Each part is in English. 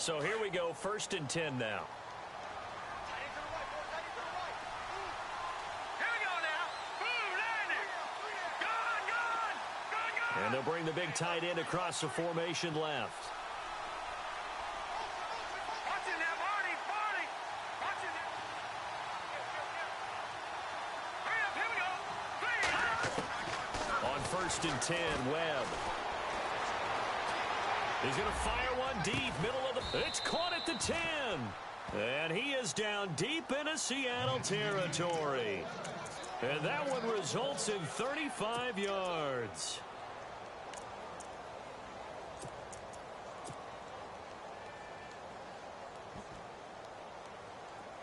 So here we go, 1st and 10 now. And they'll bring the big tight end across the formation left. On 1st and 10, Webb. He's going to fire one deep, middle of the... It's caught at the 10. And he is down deep into Seattle territory. And that one results in 35 yards.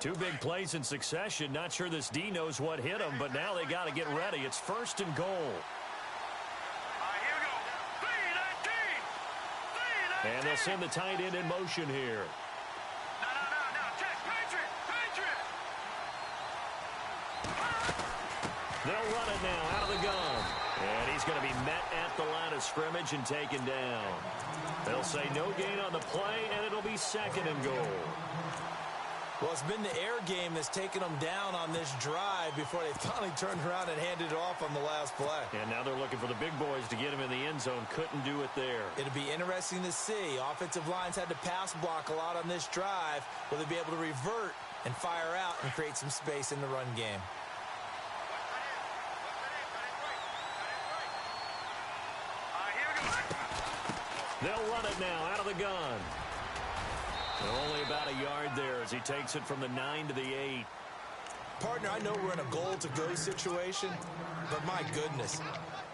Two big plays in succession. Not sure this D knows what hit him, but now they got to get ready. It's 1st and goal. And they'll send the tight end in motion here. They'll run it now out of the gun. And he's going to be met at the line of scrimmage and taken down. They'll say no gain on the play, and it'll be 2nd and goal. Well, it's been the air game that's taken them down on this drive before they finally turned around and handed it off on the last play. And now they're looking for the big boys to get him in the end zone. Couldn't do it there. It'll be interesting to see. Offensive lines had to pass block a lot on this drive. Will they be able to revert and fire out and create some space in the run game? They'll run it now out of the gun. Only about a yard there as he takes it from the 9 to the 8. Partner, I know we're in a goal-to-go situation, but my goodness,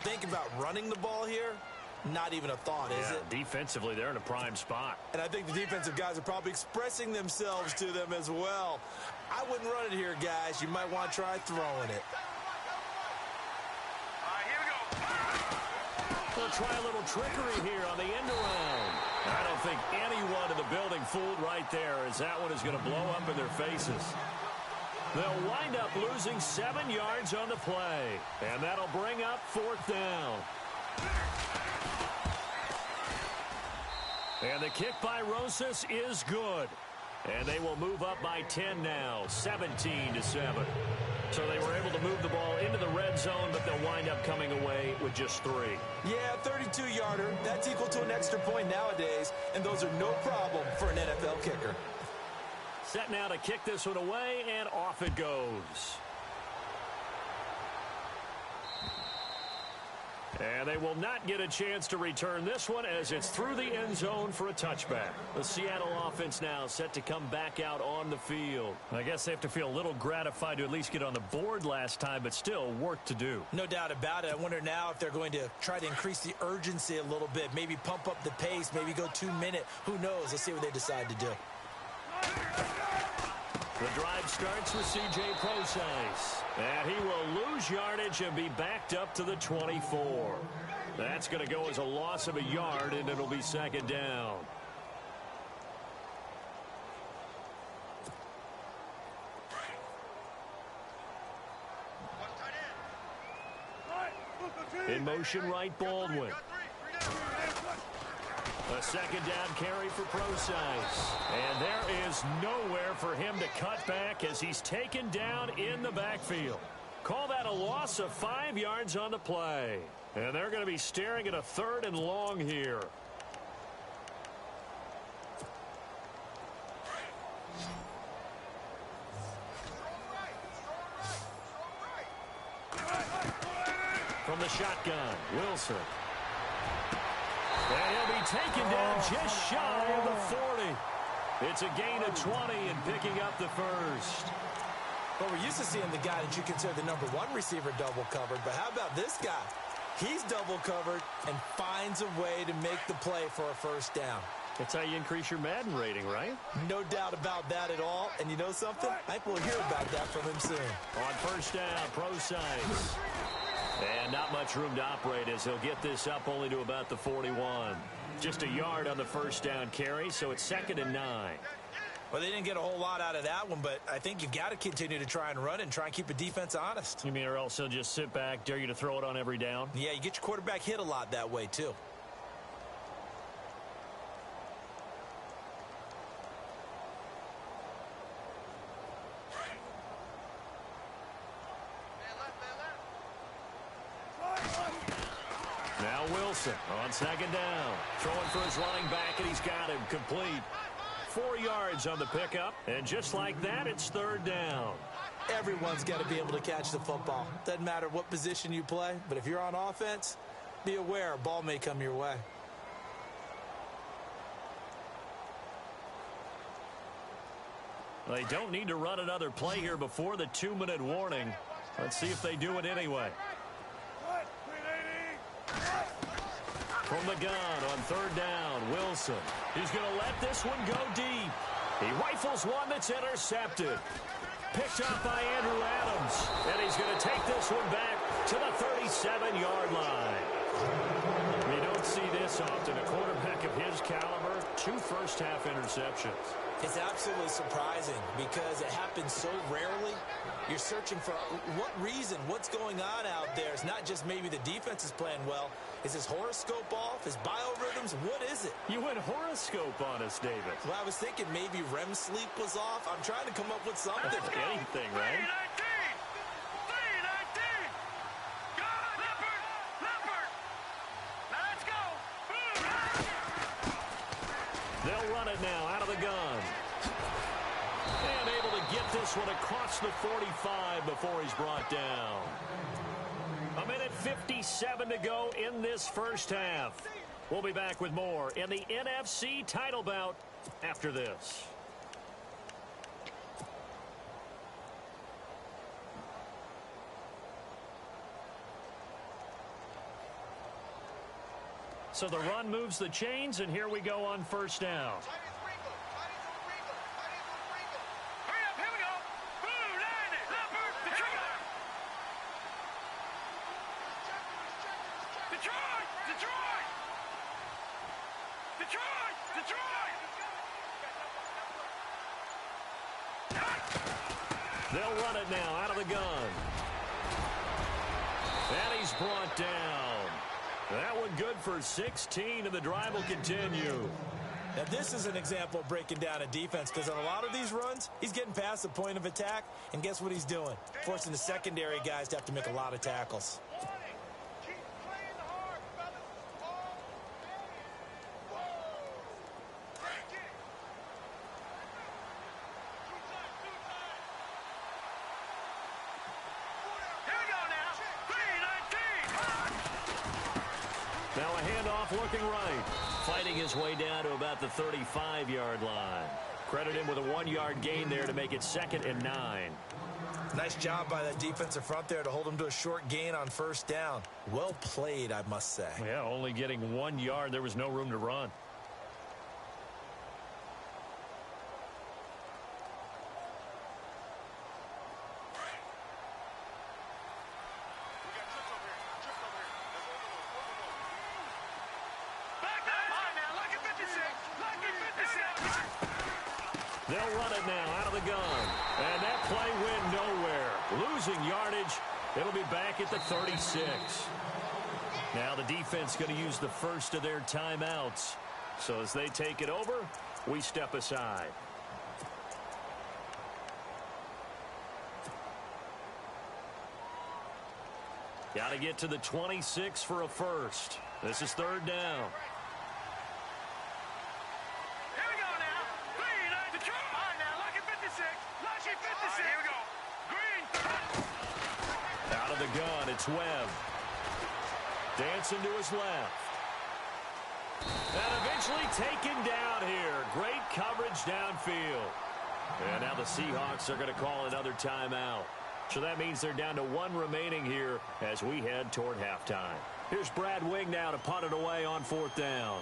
think about running the ball here. Not even a thought, is it? Defensively, they're in a prime spot. And I think the defensive guys are probably expressing themselves to them as well. I wouldn't run it here, guys. You might want to try throwing it. They'll try a little trickery here on the end around. I don't think anyone in the building fooled right there, as that one is going to blow up in their faces. They'll wind up losing 7 yards on the play, and that'll bring up 4th down. And the kick by Rosas is good. And they will move up by 10 now, 17-7. So they were able to move the ball into the red zone, but they'll wind up coming away with just 3. Yeah, 32-yarder. That's equal to an extra point nowadays, and those are no problem for an NFL kicker. Set now to kick this one away, and off it goes. And they will not get a chance to return this one as it's through the end zone for a touchback. The Seattle offense now set to come back out on the field. I guess they have to feel a little gratified to at least get on the board last time, but still work to do. No doubt about it. I wonder now if they're going to try to increase the urgency a little bit, maybe pump up the pace, maybe go 2-minute. Who knows? Let's see what they decide to do. The drive starts with C.J. Procise. And he will lose yardage and be backed up to the 24. That's going to go as a loss of a yard, and it'll be 2nd down. In motion, right, Baldwin. A 2nd down carry for Procise. And there is nowhere for him to cut back as he's taken down in the backfield. Call that a loss of 5 yards on the play. And they're going to be staring at a 3rd and long here. From the shotgun, Wilson. And he'll be taken down just shy of the 40. It's a gain of 20 and picking up the 1st. Well, we're used to seeing the guy that you consider the #1 receiver double covered, but how about this guy? He's double covered and finds a way to make the play for a 1st down. That's how you increase your Madden rating, right? No doubt about that at all. And you know something? I think we'll hear about that from him soon. On 1st down, Procise. And not much room to operate as he'll get this up only to about the 41. Just a yard on the 1st down carry, so it's 2nd and 9. Well, they didn't get a whole lot out of that one, but I think you've got to continue to try and run and try and keep a defense honest. You mean or else he'll just sit back, dare you to throw it on every down? Yeah, you get your quarterback hit a lot that way, too. Now Wilson on second down. Throwing for his running back, and he's got him complete. 4 yards on the pickup, and just like that, it's third down. Everyone's got to be able to catch the football. Doesn't matter what position you play, but if you're on offense, be aware a ball may come your way. They don't need to run another play here before the 2-minute warning. Let's see if they do it anyway. From the gun on third down, Wilson. He's going to let this one go deep. He rifles one that's intercepted. Picked up by Andrew Adams. And he's going to take this one back to the 37-yard line. You don't see this often. A quarterback of his caliber, 2 first-half interceptions. It's absolutely surprising because it happens so rarely. You're searching for what reason, what's going on out there. It's not just maybe the defense is playing well. Is his horoscope off? His biorhythms? What is it? You went horoscope on us, David. Well, I was thinking maybe REM sleep was off. I'm trying to come up with something. Anything, right? 319! Go, Leopard! Leopard! Now let's go! They'll run it now out of the gun. And able to get this one across the 45 before he's brought down. 1:57 to go in this first half. We'll be back with more in the NFC title bout after this. So the run moves the chains, and here we go on first down. They'll run it now out of the gun. And he's brought down. That one good for 16, and the drive will continue. Now, this is an example of breaking down a defense because on a lot of these runs, he's getting past the point of attack, and guess what he's doing? Forcing the secondary guys to have to make a lot of tackles. Now a handoff looking right. Fighting his way down to about the 35-yard line. Credit him with a 1-yard gain there to make it 2nd and 9. Nice job by that defensive front there to hold him to a short gain on first down. Well played, I must say. Yeah, only getting 1 yard. There was no room to run. They'll run it now out of the gun. And that play went nowhere. Losing yardage. It'll be back at the 36. Now the defense going to use the first of their timeouts. So as they take it over, we step aside. Got to get to the 26 for a first. This is third down. Out of the gun, it's Webb. Dancing to his left. And eventually taken down here. Great coverage downfield. And now the Seahawks are going to call another timeout. So that means they're down to 1 remaining here as we head toward halftime. Here's Brad Wing now to punt it away on 4th down.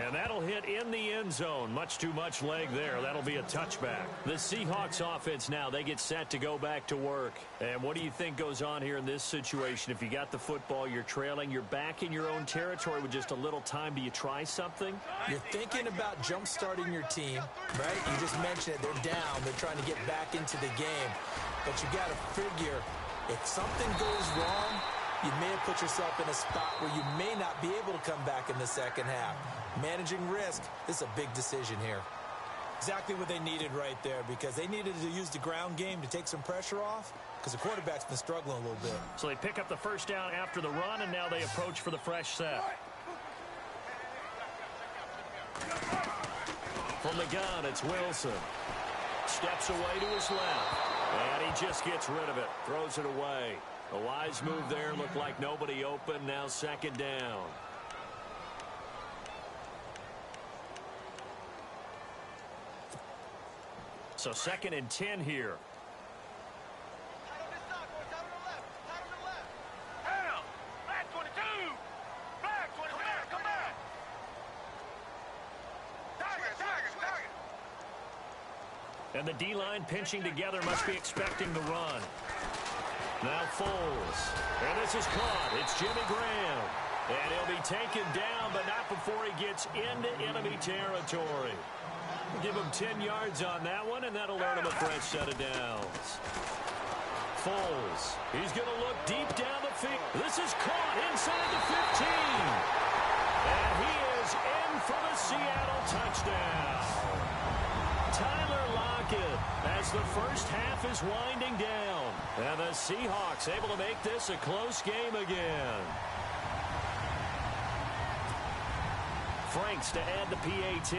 And that'll hit in the end zone. Much too much leg there. That'll be a touchback. The Seahawks offense now, they get set to go back to work. And what do you think goes on here in this situation? If you got the football, you're trailing, you're back in your own territory with just a little time. Do you try something? You're thinking about jump-starting your team, right? You just mentioned it. They're down. They're trying to get back into the game. But you got to figure, if something goes wrong, you may have put yourself in a spot where you may not be able to come back in the second half. Managing risk, this is a big decision here. Exactly what they needed right there, because they needed to use the ground game to take some pressure off, because the quarterback's been struggling a little bit. So they pick up the first down after the run, and now they approach for the fresh set. From the gun, it's Wilson. Steps away to his left, and he just gets rid of it. Throws it away. A wise move there. Looked like nobody open. Now second down. So 2nd and 10 here. And the D-line pinching together must be expecting the run. Now Foles. And this is caught. It's Jimmy Graham. And he'll be taken down, but not before he gets into enemy territory. Give him 10 yards on that one, and that'll earn him a fresh set of downs. Foles. He's going to look deep down the field. This is caught inside the 15. And he is in for the Seattle touchdown. Tyler Lockett as the first half is winding down. And the Seahawks able to make this a close game again. Franks to add the PAT.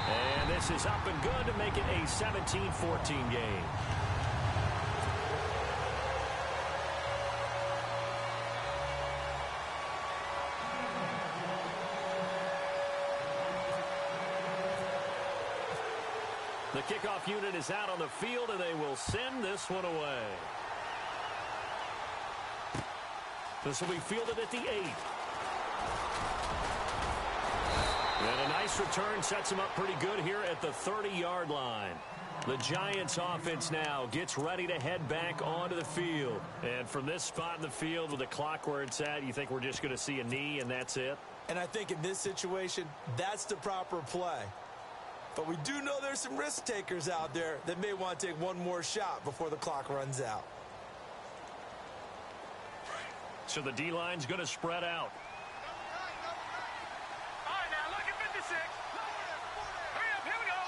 And this is up and good to make it a 17-14 game. The kickoff unit is out on the field, and they will send this one away. This will be fielded at the 8. And a nice return sets him up pretty good here at the 30-yard line. The Giants offense now gets ready to head back onto the field. And from this spot in the field with the clock where it's at, you think we're just going to see a knee and that's it? And I think in this situation, that's the proper play. But we do know there's some risk takers out there that may want to take one more shot before the clock runs out. So the D-line's going to spread out. All right, now look at 56. Hurry up, here we go.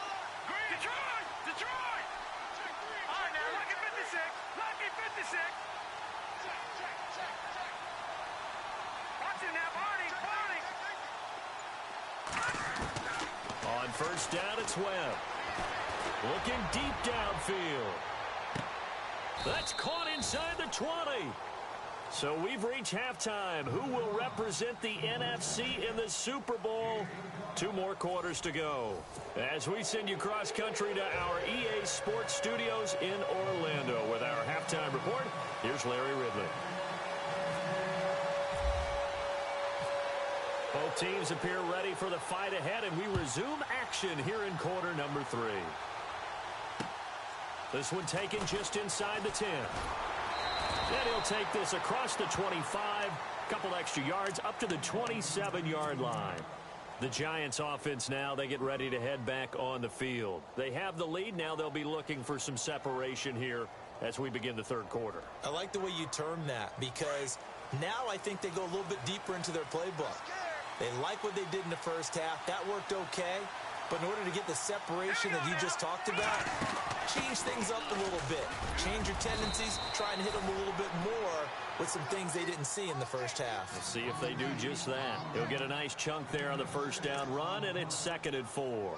Detroit! Detroit! All right, now look at 56. Lucky 56. Watch it now, Barney. On first down, it's Webb. Looking deep downfield. That's caught inside the 20. So we've reached halftime. Who will represent the NFC in the Super Bowl? 2 more quarters to go. As we send you cross-country to our EA Sports Studios in Orlando with our halftime report, here's Larry Ridley. Both teams appear ready for the fight ahead, and we resume action here in quarter number 3. This one taken just inside the 10. And he'll take this across the 25, couple extra yards up to the 27-yard line. The Giants offense now, they get ready to head back on the field. They have the lead. Now they'll be looking for some separation here as we begin the third quarter. I like the way you term that, because now I think they go a little bit deeper into their playbook. They like what they did in the first half. That worked okay. But in order to get the separation that you just talked about, change things up a little bit. Change your tendencies, try and hit them a little bit more with some things they didn't see in the first half. Let's see if they do just that. He'll get a nice chunk there on the first down run, and it's 2nd and 4.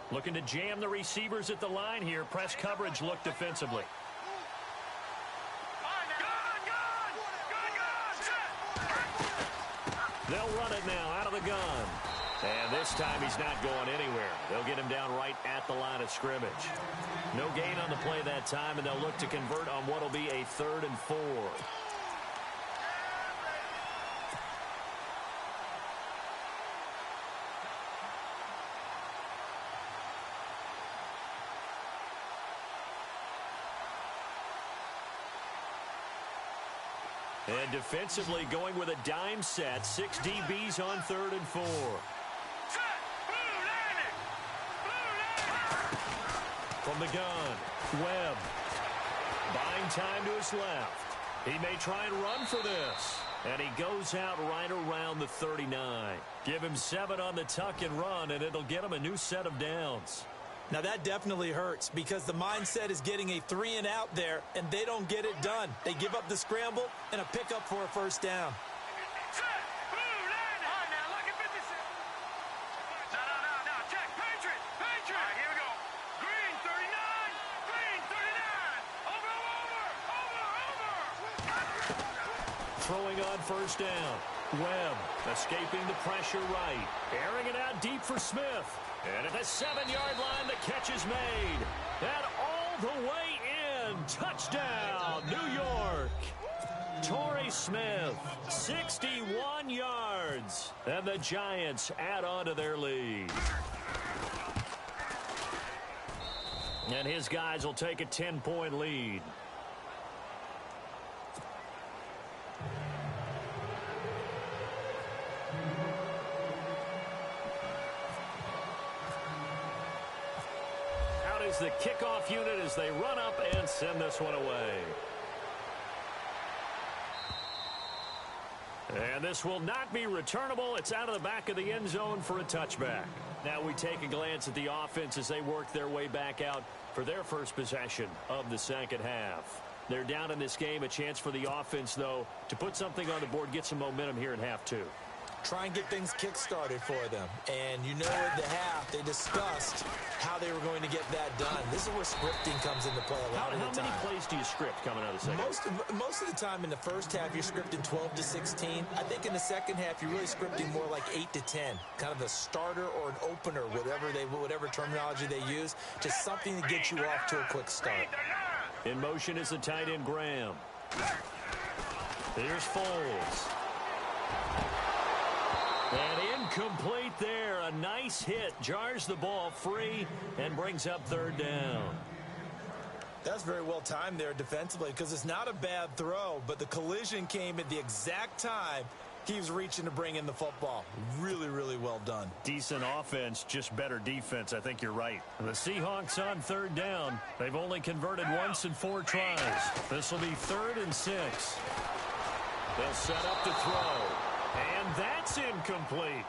Looking to jam the receivers at the line here. Press coverage look defensively. They'll run it now out of the gun. And this time he's not going anywhere. They'll get him down right at the line of scrimmage. No gain on the play that time, and they'll look to convert on what will be a 3rd and 4. And defensively going with a dime set. 6 DBs on 3rd and 4. From the gun, Webb. Buying time to his left. He may try and run for this. And he goes out right around the 39. Give him 7 on the tuck and run, and it'll get him a new set of downs. Now that definitely hurts because the mindset is getting a 3 and out there, and they don't get it done. They give up the scramble and a pickup for a first down. Throwing on first down. Webb escaping the pressure right. Airing it out deep for Smith. And at the 7-yard line, the catch is made. And all the way in. Touchdown, New York. Torrey Smith, 61 yards. And the Giants add on to their lead. And his guys will take a 10-point lead. Is the kickoff unit as they run up and send this one away. And this will not be returnable. It's out of the back of the end zone for a touchback. Now we take a glance at the offense as they work their way back out for their first possession of the second half. They're down in this game. A chance for the offense, though, to put something on the board, get some momentum here in half 2. Try and get things kick-started for them. And you know in the half, they discussed how they were going to get that done. This is where scripting comes into play a lot of the time. How many plays do you script coming out of the second? Most of the time in the first half, you're scripting 12 to 16. I think in the second half, you're really scripting more like 8 to 10. Kind of a starter or an opener, whatever terminology they use. Just something to get you off to a quick start. In motion is the tight end, Graham. Here's Foles. And incomplete there. A nice hit. Jars the ball free and brings up 3rd down. That's very well timed there defensively because it's not a bad throw, but the collision came at the exact time he was reaching to bring in the football. Really, really well done. Decent offense, just better defense. I think you're right. The Seahawks on 3rd down. They've only converted once in 4 tries. This will be 3rd and 6. They'll set up to throw. And that's incomplete.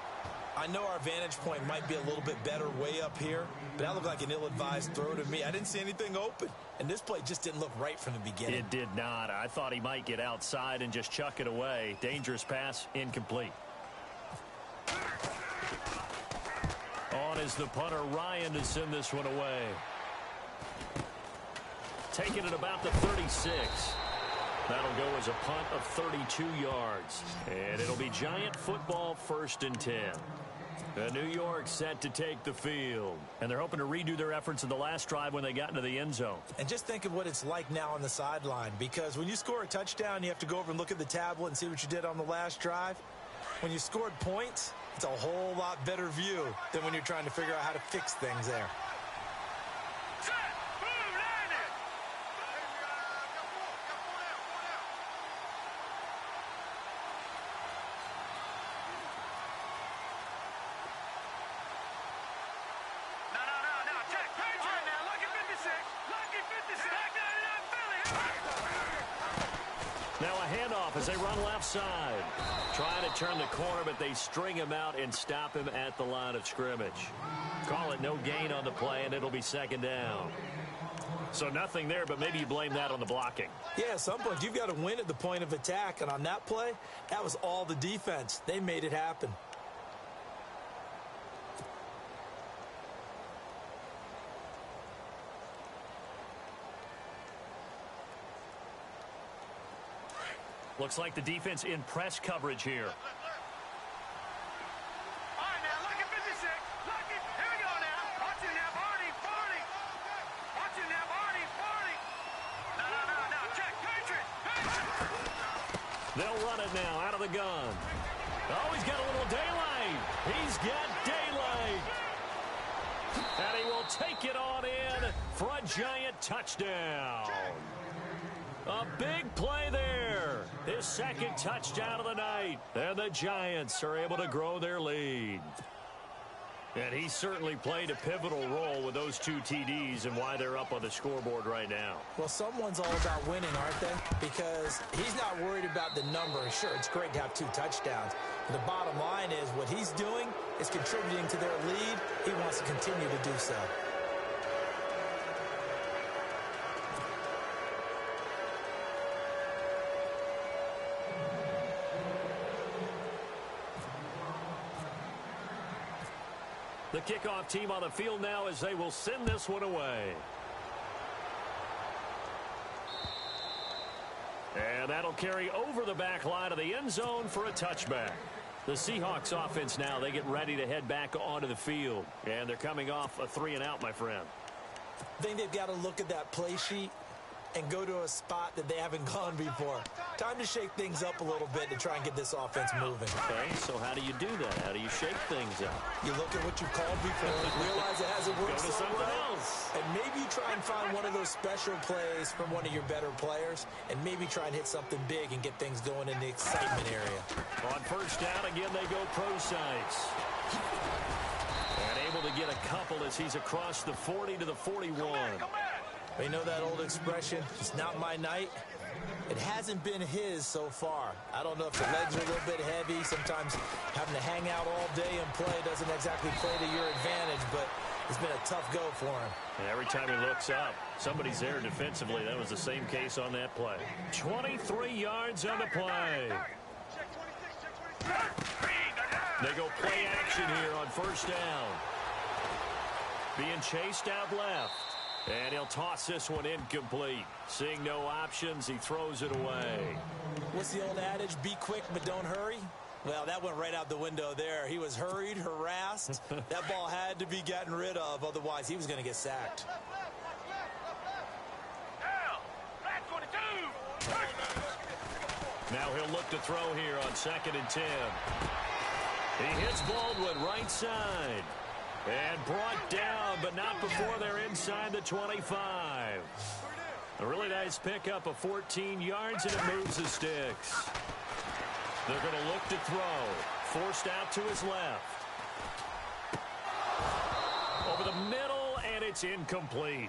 I know our vantage point might be a little bit better way up here, but that looked like an ill-advised throw to me. I didn't see anything open, and this play just didn't look right from the beginning. It did not. I thought he might get outside and just chuck it away. Dangerous pass, incomplete. On is the punter, Ryan, to send this one away. Taking it about the 36. That'll go as a punt of 32 yards. And it'll be Giant football, 1st and 10. New York set to take the field. And they're hoping to redo their efforts in the last drive when they got into the end zone. And just think of what it's like now on the sideline. Because when you score a touchdown, you have to go over and look at the tablet and see what you did on the last drive. When you scored points, it's a whole lot better view than when you're trying to figure out how to fix things there. Now a handoff as they run left side. Trying to turn the corner, but they string him out and stop him at the line of scrimmage. Call it no gain on the play, and it'll be 2nd down. So nothing there, but maybe you blame that on the blocking. Yeah, at some point you've got to win at the point of attack, and on that play, that was all the defense. They made it happen. Looks like the defense in press coverage here. All right, now, look at 56. Look at, here we go now. Watch it now, Barney, Barney. Watch it now, Barney, Barney. No, check, Patriot. They'll run it now out of the gun. Oh, he's got a little daylight. He's got daylight. And he will take it on in for a Giant touchdown. A big play there. His second touchdown of the night. And the Giants are able to grow their lead. And he certainly played a pivotal role with those 2 TDs and why they're up on the scoreboard right now. Well, someone's all about winning, aren't they? Because he's not worried about the number. Sure, it's great to have 2 touchdowns. But the bottom line is what he's doing is contributing to their lead. He wants to continue to do so. The kickoff team on the field now as they will send this one away. And that'll carry over the back line of the end zone for a touchback. The Seahawks offense now, they get ready to head back onto the field. And they're coming off a 3-and-out, my friend. I think they've got to look at that play sheet and go to a spot that they haven't gone before. Time to shake things up a little bit to try and get this offense moving. Okay, so how do you do that? How do you shake things up? You look at what you called before, realize it hasn't worked Go to so something well, else. and maybe you try and find one of those special plays from one of your better players, and maybe try and hit something big and get things going in the excitement area. On first down, again, they go pro-size. And able to get a couple as he's across the 40 to the 41. You know that old expression, it's not my night? It hasn't been his so far. I don't know if the legs are a little bit heavy. Sometimes having to hang out all day and play doesn't exactly play to your advantage, but it's been a tough go for him. And every time he looks up, somebody's there defensively. That was the same case on that play. 23 yards on the play. They go play action here on first down. Being chased out left. And he'll toss this one incomplete. Seeing no options, he throws it away. What's the old adage? Be quick, but don't hurry? Well, that went right out the window there. He was hurried, harassed. That ball had to be gotten rid of. Otherwise, he was going to get sacked. Now he'll look to throw here on 2nd and 10. He hits Baldwin right side. And brought down, but not before they're inside the 25. A really nice pickup of 14 yards, and it moves the sticks. They're going to look to throw. Forced out to his left. Over the middle, and it's incomplete.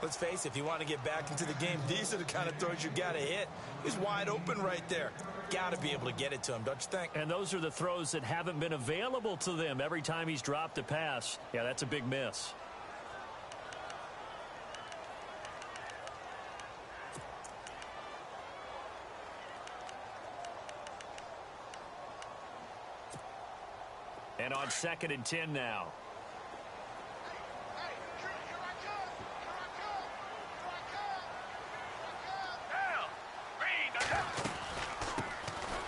Let's face it, if you want to get back into the game, these are the kind of throws you got to hit. He's wide open right there. Got to be able to get it to him, don't you think? And those are the throws that haven't been available to them every time he's dropped a pass. Yeah, that's a big miss. And on 2nd and 10 now.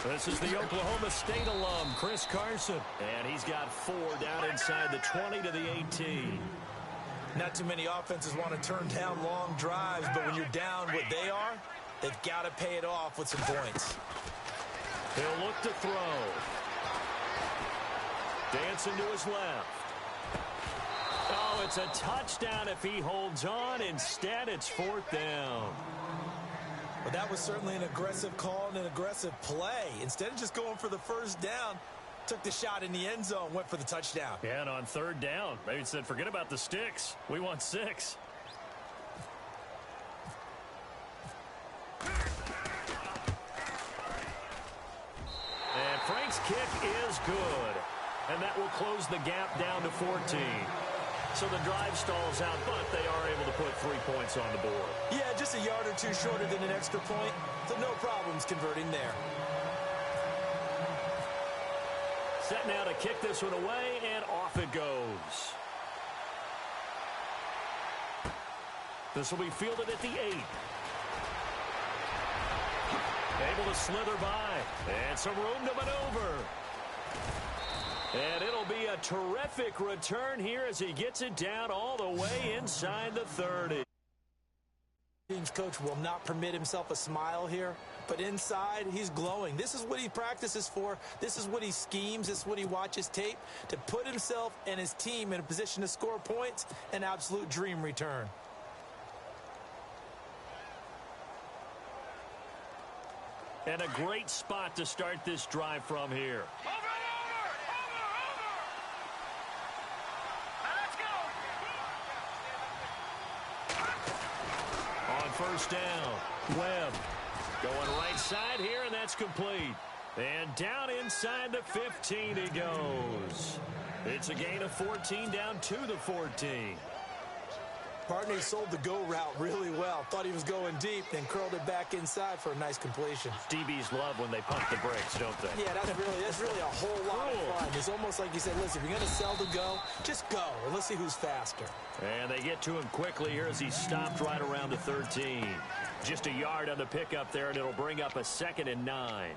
This is the Oklahoma State alum, Chris Carson. And he's got 4 down inside the 20 to the 18. Not too many offenses want to turn down long drives, but when you're down what they are, they've got to pay it off with some points. He'll look to throw. Dancing to his left. Oh, it's a touchdown if he holds on. Instead, it's 4th down. But that was certainly an aggressive call and an aggressive play. Instead of just going for the first down, took the shot in the end zone, went for the touchdown. Yeah, and on 3rd down, maybe said, forget about the sticks. We want 6. And Frank's kick is good. And that will close the gap down to 14. So the drive stalls out, but they are able to put 3 points on the board. Yeah, just a yard or two shorter than an extra point, so no problems converting there. Set now to kick this one away, and off it goes. This will be fielded at the 8. Able to slither by, and some room to maneuver. And it'll be a terrific return here as he gets it down all the way inside the 30. Team's coach will not permit himself a smile here, but inside he's glowing. This is what he practices for. This is what he schemes. This is what he watches tape to put himself and his team in a position to score points. An absolute dream return. And a great spot to start this drive from here. Over. Now let's go. On first down, Webb going right side here, and that's complete. And down inside the 15 he goes. It's a gain of 14 down to the 14. Partner sold the go route really well. Thought he was going deep, then curled it back inside for a nice completion. DBs love when they pump the brakes, don't they? Yeah, that's really a whole lot of fun. It's almost like you said, listen, if you're going to sell the go, just go, and let's see who's faster. And they get to him quickly here as he stopped right around the 13. Just a yard on the pickup there, and it'll bring up a 2nd and 9.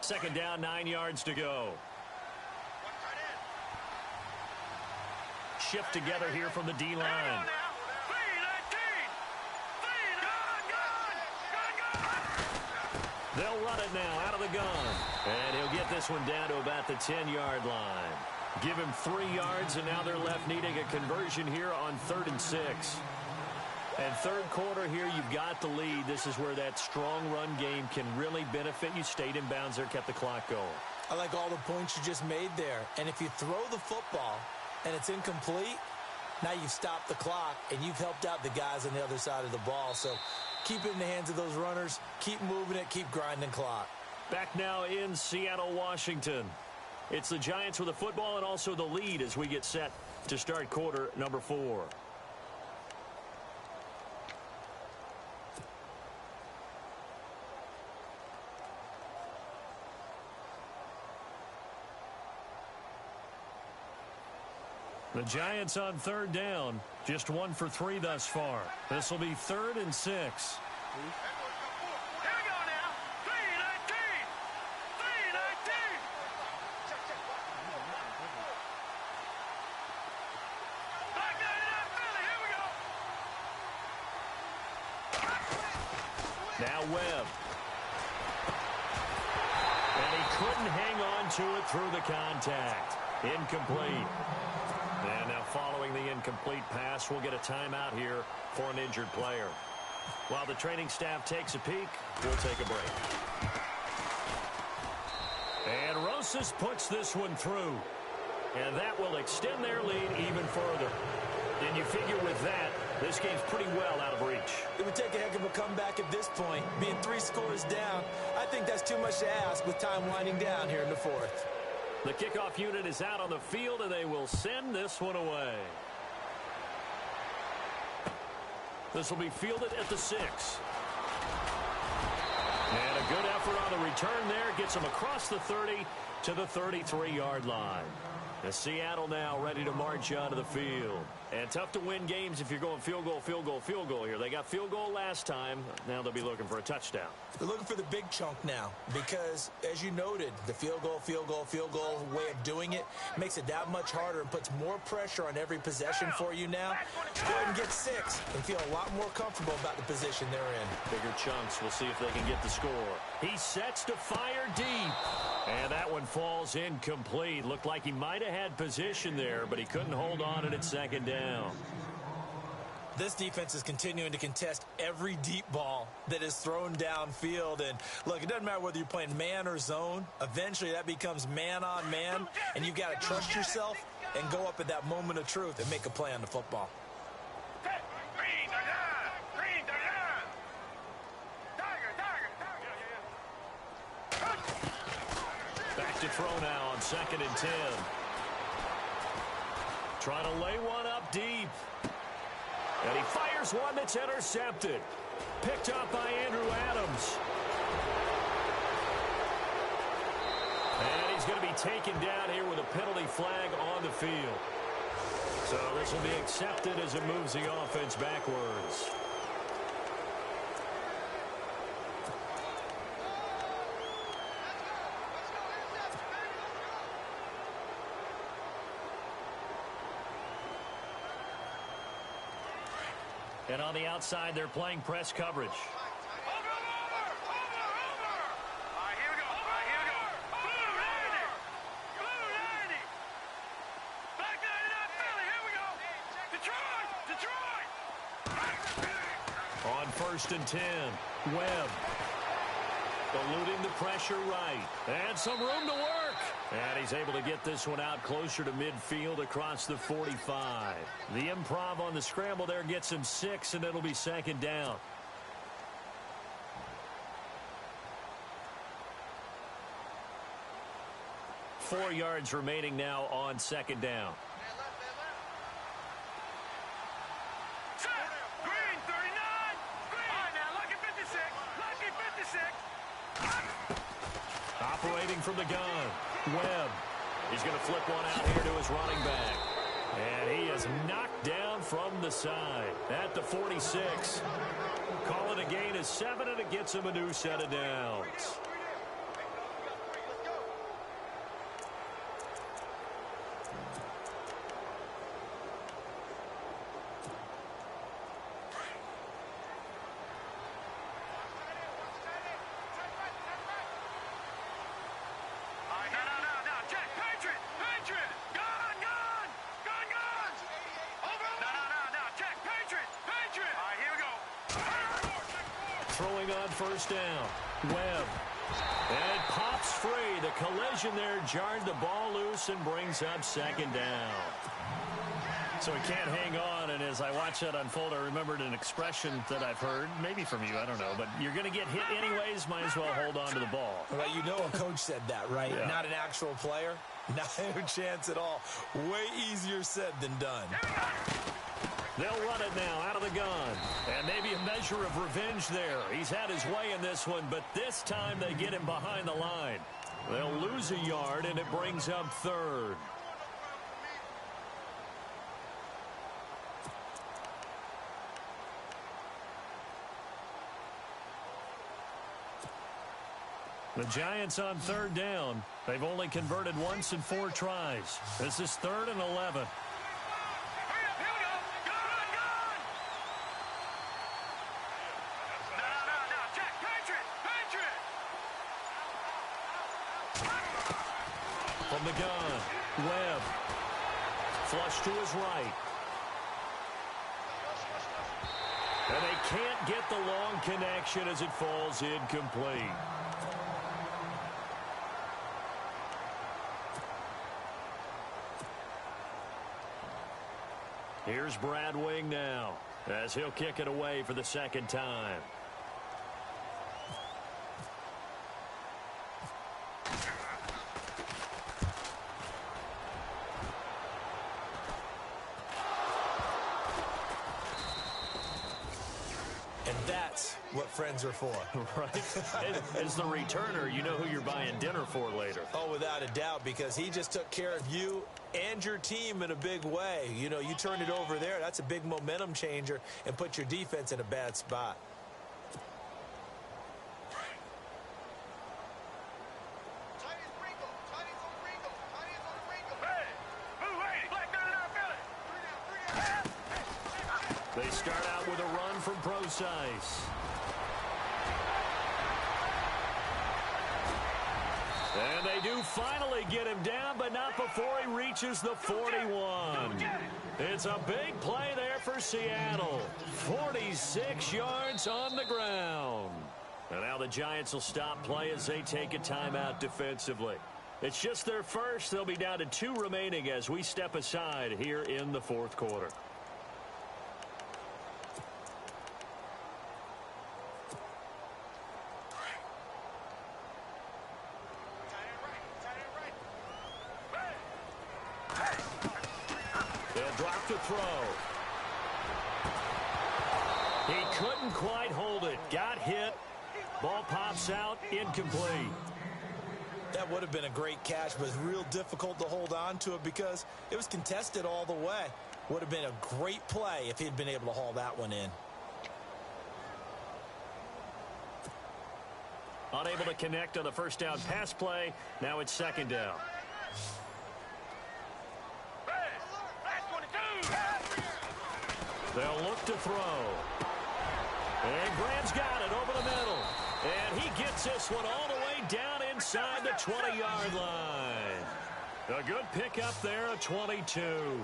Second down, 9 yards to go. Shift together here from the D-line. They'll run it now out of the gun. And he'll get this one down to about the 10-yard line. Give him 3 yards, and now they're left needing a conversion here on 3rd and 6. And third quarter here, you've got the lead. This is where that strong run game can really benefit you. Stayed in bounds there, kept the clock going. I like all the points you just made there. And if you throw the football and it's incomplete, now you've stopped the clock and you've helped out the guys on the other side of the ball. So keep it in the hands of those runners. Keep moving it. Keep grinding clock. Back now in Seattle, Washington. It's the Giants with the football and also the lead as we get set to start quarter number 4. The Giants on 3rd down. Just 1 for 3 thus far. This will be 3rd and 6. Here we go now. 3-19. 3-19. Back down in that Philly. Here we go. Now Webb. And he couldn't hang on to it through the contact. Incomplete. And now following the incomplete pass, we'll get a timeout here for an injured player. While the training staff takes a peek, we'll take a break. And Rosas puts this one through. And that will extend their lead even further. And you figure with that, this game's pretty well out of reach. It would take a heck of a comeback at this point. Being 3 scores down, I think that's too much to ask with time winding down here in the 4th. The kickoff unit is out on the field, and they will send this one away. This will be fielded at the 6. And a good effort on the return there. Gets him across the 30 to the 33-yard line. As Seattle now ready to march onto the field. And tough to win games if you're going field goal, field goal, field goal here. They got field goal last time. Now they'll be looking for a touchdown. They're looking for the big chunk now because, as you noted, the field goal way of doing it makes it that much harder and puts more pressure on every possession for you now. Go ahead and get 6 and feel a lot more comfortable about the position they're in. Bigger chunks. We'll see if they can get the score. He sets to fire deep. And that one falls incomplete. Looked like he might have had position there, but he couldn't hold on it at 2nd down. This defense is continuing to contest every deep ball that is thrown downfield. And, look, it doesn't matter whether you're playing man or zone. Eventually, that becomes man on man, and you've got to trust yourself and go up at that moment of truth and make a play on the football. Back to throw now on 2nd and 10. Trying to lay one up deep. And he fires one that's intercepted. Picked up by Andrew Adams. And he's going to be taken down here with a penalty flag on the field. So this will be accepted as it moves the offense backwards. And on the outside, they're playing press coverage. Over. All right, here we go. first and 10. Webb. Eluding the pressure right. And some room to work. And he's able to get this one out closer to midfield across the 45. The improv on the scramble there gets him 6, and it'll be second down. Four yards remaining now on second down. Green, 39. Green. All right, now, lucky 56. Lucky 56. Operating from the gun. Webb. He's going to flip one out here to his running back. And he is knocked down from the side at the 46. Call it a gain of 7, and it gets him a new set of downs. Throwing on first down. Webb. And pops free. The collision there jarred the ball loose and brings up second down. So he can't hang on, and as I watch that unfold, I remembered an expression that I've heard, maybe from you, I don't know, but you're going to get hit anyways, might as well hold on to the ball. Well, you know a coach said that, right? Yeah. Not an actual player. Not a chance at all. Way easier said than done. They'll run it now out of the gun. And maybe a measure of revenge there. He's had his way in this one, but this time they get him behind the line. They'll lose a yard, and it brings up third. The Giants on third down. They've only converted once in 4 tries. This is 3rd and 11. From the gun, Webb. Flush to his right. And they can't get the long connection as it falls incomplete. Here's Brad Wing now as he'll kick it away for the second time. And that's what friends are for. Right? As the returner, you know who you're buying dinner for later. Oh, without a doubt, because he just took care of you and your team in a big way. You know, you turned it over there. That's a big momentum changer and put your defense in a bad spot. They start out with a run from Procise. And they do finally get him down, but not before he reaches the 41. It's a big play there for Seattle. 46 yards on the ground. And now the Giants will stop play as they take a timeout defensively. It's just their first. They'll be down to 2 remaining as we step aside here in the 4th quarter. Drop to throw. He couldn't quite hold it. Got hit. Ball pops out. Incomplete. That would have been a great catch, but it's real difficult to hold on to it because it was contested all the way. Would have been a great play if he'd been able to haul that one in. Unable to connect on the first down pass play. Now it's second down. They'll look to throw. And Graham's got it over the middle. And he gets this one all the way down inside the 20-yard line. A good pickup there, a 22.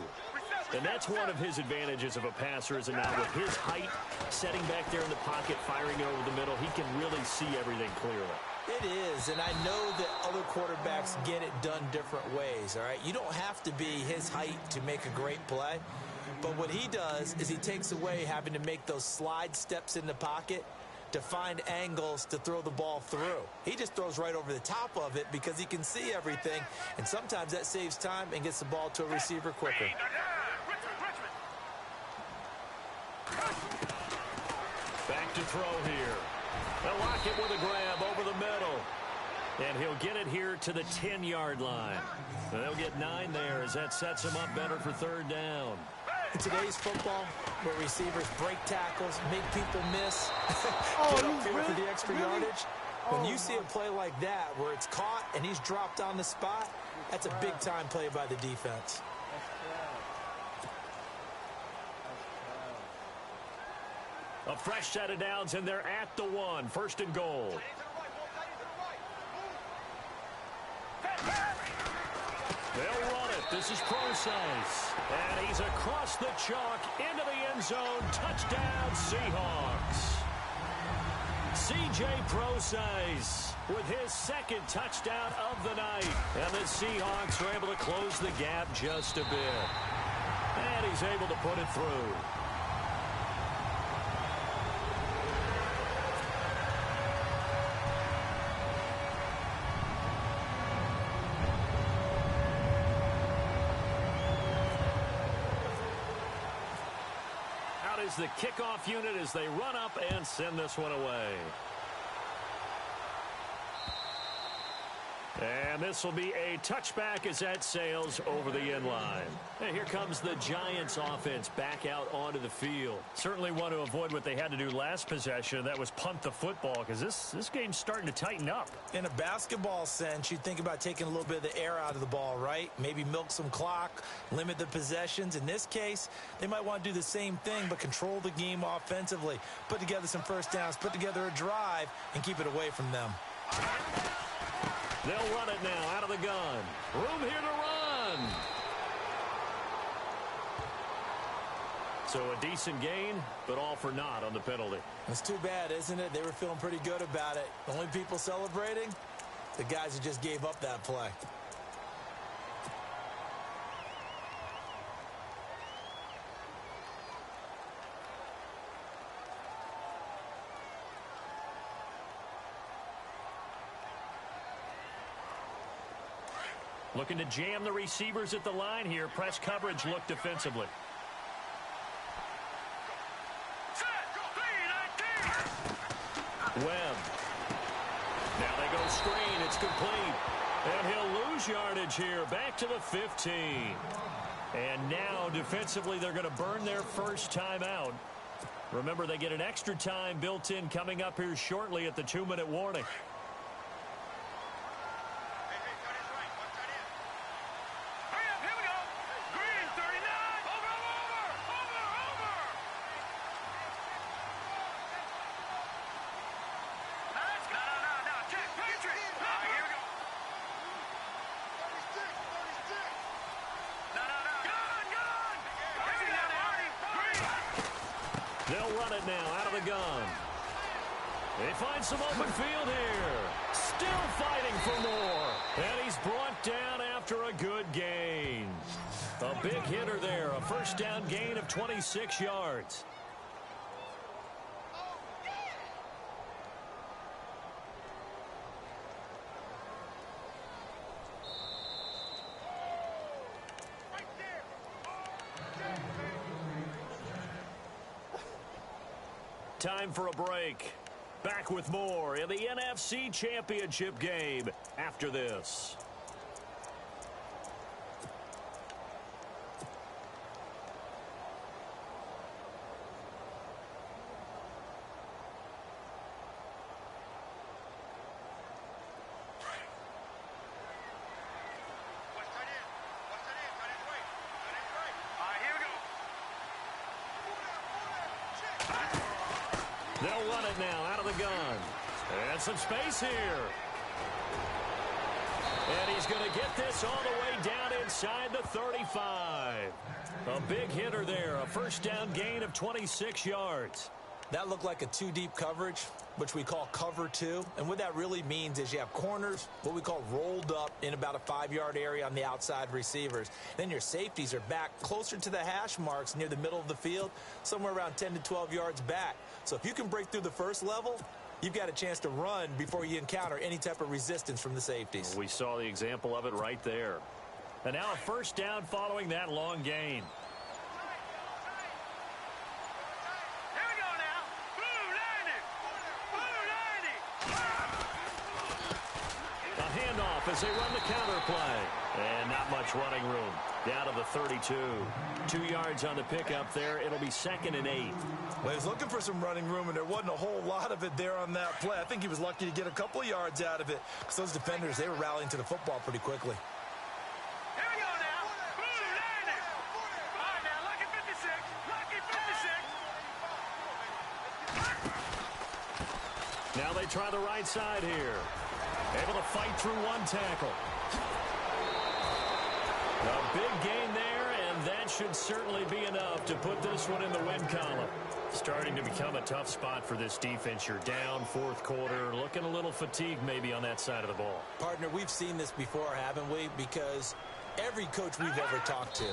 And that's one of his advantages of a passer, is now with his height, setting back there in the pocket, firing it over the middle, he can really see everything clearly. It is, and I know that other quarterbacks get it done different ways, all right? You don't have to be his height to make a great play, but what he does is he takes away having to make those slide steps in the pocket to find angles to throw the ball through. He just throws right over the top of it because he can see everything, and sometimes that saves time and gets the ball to a receiver quicker. Back to throw here. They'll lock it with a grab over the middle. And he'll get it here to the 10-yard line. And they'll get 9 there as that sets him up better for third down. In today's football, where receivers break tackles, make people miss, Oh, get upfield for the extra really? yardage, when you see a play like that where it's caught and he's dropped on the spot, that's a big-time play by the defense. A fresh set of downs, and they're at the 1. First and goal. They'll run it. This is Procise. And he's across the chalk into the end zone. Touchdown, Seahawks. C.J. Procise with his second touchdown of the night. And the Seahawks are able to close the gap just a bit. And he's able to put it through. Is the kickoff unit as they run up and send this one away. And this will be a touchback as that sails over the end line. And here comes the Giants offense back out onto the field. Certainly want to avoid what they had to do last possession. That was punt the football, because this game's starting to tighten up. In a basketball sense, you think about taking a little bit of the air out of the ball, right? Maybe milk some clock, limit the possessions. In this case, they might want to do the same thing, but control the game offensively. Put together some first downs, put together a drive, and keep it away from them. They'll run it now out of the gun. Room here to run. So a decent gain, but all for naught on the penalty. It's too bad, isn't it? They were feeling pretty good about it. The only people celebrating, the guys who just gave up that play. Looking to jam the receivers at the line here. Press coverage look defensively. Webb. Now they go screen. It's complete. And he'll lose yardage here. Back to the 15. And now defensively they're going to burn their first time out. Remember, they get an extra time built in coming up here shortly at the 2-minute warning. They'll run it now out of the gun. They find some open field here. Still fighting for more. And he's brought down after a good gain. A big hitter there. A first down gain of 26 yards. Time for a break. Back with more in the NFC Championship game after this. They'll run it now out of the gun. And some space here. And he's going to get this all the way down inside the 35. A big hitter there, a first down gain of 26 yards. That looked like a two-deep coverage, which we call cover two. And what that really means is you have corners, what we call rolled up in about a 5-yard area on the outside receivers. Then your safeties are back closer to the hash marks near the middle of the field, somewhere around 10 to 12 yards back. So if you can break through the first level, you've got a chance to run before you encounter any type of resistance from the safeties. We saw the example of it right there. And now a first down following that long gain. As they run the counter play. And not much running room. Down to the 32. 2 yards on the pickup there. It'll be 2nd and 8. Well, he was looking for some running room, and there wasn't a whole lot of it there on that play. I think he was lucky to get a couple of yards out of it because those defenders, they were rallying to the football pretty quickly. Here we go now. Blue 90. All right, now, lucky 56. Lucky 56. Now they try the right side here. Able to fight through one tackle. A big gain there, and that should certainly be enough to put this one in the win column. Starting to become a tough spot for this defense. You're down fourth quarter, looking a little fatigued maybe on that side of the ball. Partner, we've seen this before, haven't we? Because every coach we've ever talked to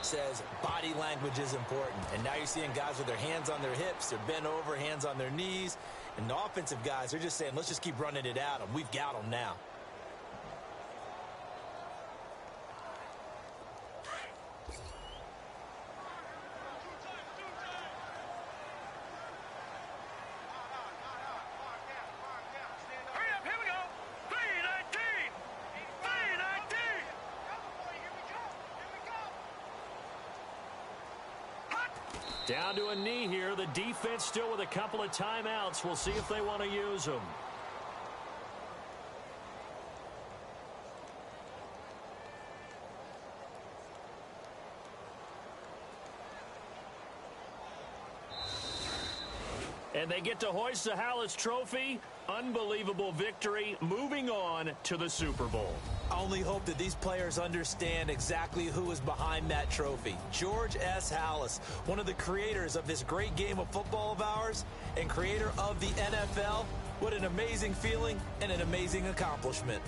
says body language is important. And now you're seeing guys with their hands on their hips, they're bent over, hands on their knees. And the offensive guys, they're just saying, let's just keep running it at them. We've got them now. Hurry up, here we go. 319. 319. Down to a knee here. The defense still with a couple of timeouts. We'll see if they want to use them. And they get to hoist the Hallis Trophy. Unbelievable victory. Moving on to the Super Bowl. I only hope that these players understand exactly who is behind that trophy. George S. Hallis, one of the creators of this great game of football of ours and creator of the NFL. What an amazing feeling and an amazing accomplishment.